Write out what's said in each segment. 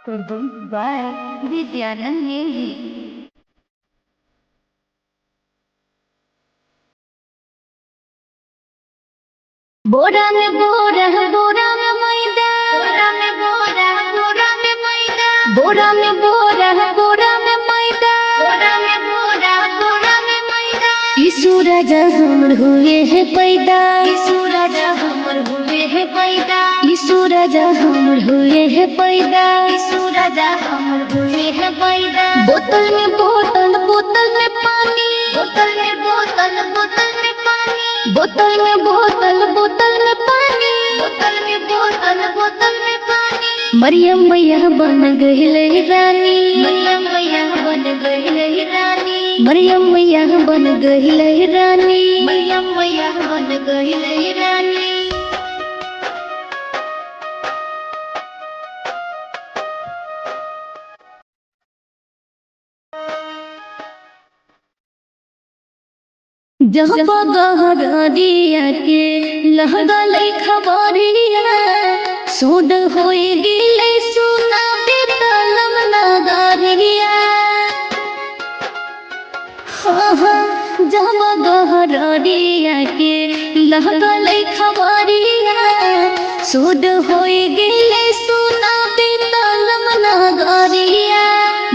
Produced by Vidyanand Music. बोरा में बोरा बोरा में मैदा, बोरा में बोरा बोरा में मैदा, बोरा में बोरा बोरा में मैदा, बोरा में बोरा बोरा में मैदा। यीशु राजा हमर हुए हैं पैदा, यीशु राजा हमर हुए हैं पैदा, यीशु राजा हमर हुए हैं पैदा, यीशु राजा हमर हुए हैं पैदा। बोतल में बोतल बोतल में पानी, बोतल में बोतल बोतल में पानी, बोतल में बोतल बोतल में पानी, बोतल में बोतल बोतल में पानी। मरियम मैया बन गई रानी, मरियम मैया बन गई रानी, मरियम मैया बन गई रानी, मरियम मैया बन गई रानी। जहाँ पगहरिया के लहगा ले खबरिया, सूद होए गिले सुना बेतलम नगरिया। हाँ हाँ जहाँ पगहरिया के लहगा ले खबरिया, सूद होए गिले सुना बेतलम नगरिया।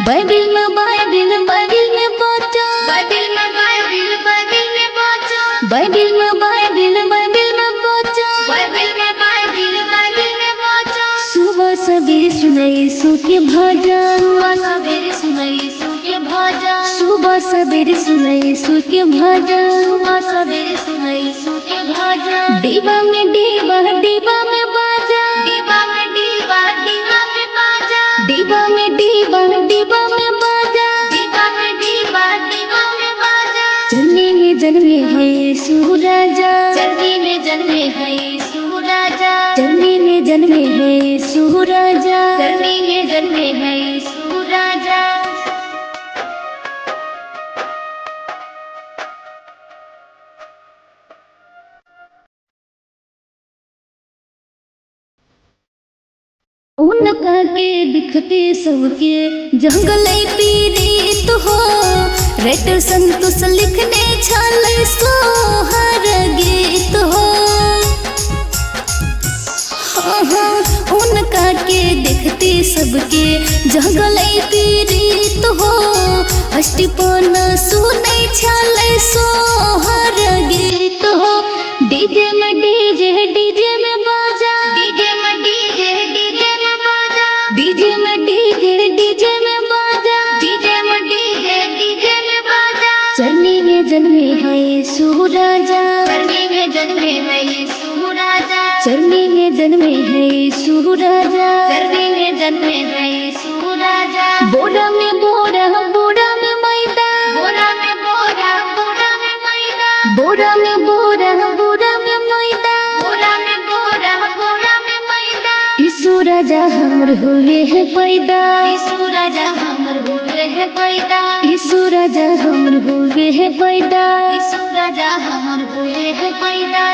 बाइबिल में बाइबिल बाइबिल में बचा, बाइबिल में बाइबिल बाइबिल में बचा, बाइबिल में बाइबिल बाइबिल में बचा, बाइबिल में बाइबिल बाइबिल में बचा। सुबह सवेरे सुने यीशु के भजन, सुबह सवेरे सुने यीशु के भजन, सुबह सवेरे सुने यीशु के भजन, सुबह सवेरे सुने यीशु के भजन। दीवा में दीवा दीवा में बाजा, दीवा में दीवा दीवा में बाजा, दीवा में दीवा दीवा में बाजा, दीवा में दीवा दीवा में बाजा। चलने में जन्मे है यीशु राजा, चलने में जन्मे है यीशु राजा, चलने में जन्मे है यीशु राजा, चलने में जन्मे है यीशु राजा। उनका के दिखते सबके जंगल पीड़ित हो, रेट संतोष लिखने छल सोहर गीत हो। हाँ हाँ उनका के देखते सबके जंगल पीड़ित हो, अष्टपन सुने छल सोहर गीत हो। डीजे में डीजे डीजे में बाजा, डीजे में डीजे डीजे में बाजा, डीजे में डीजे डीजे में बाजा, डीजे में डीजे डीजे में बाजा। चलने में जन्मे है यीशु राजा, चलने में जन्मे है यीशु राजा, चलने में जन्मे है यीशु राजा, चलने में जन्मे है यीशु राजा। बोरा में बोरा बोरा में मैदा, बोरा में बोरा बोरा में मैदा, बोरा में बोरा बोरा में मैदा, बोरा में बोरा बोरा में मैदा। यीशु राजा हमर हुए हैं पैदा, यीशु राजा हमर हुए हैं पैदा, यीशु राजा हमर हुए हैं पैदा, यीशु राजा हमर हुए हैं पैदा।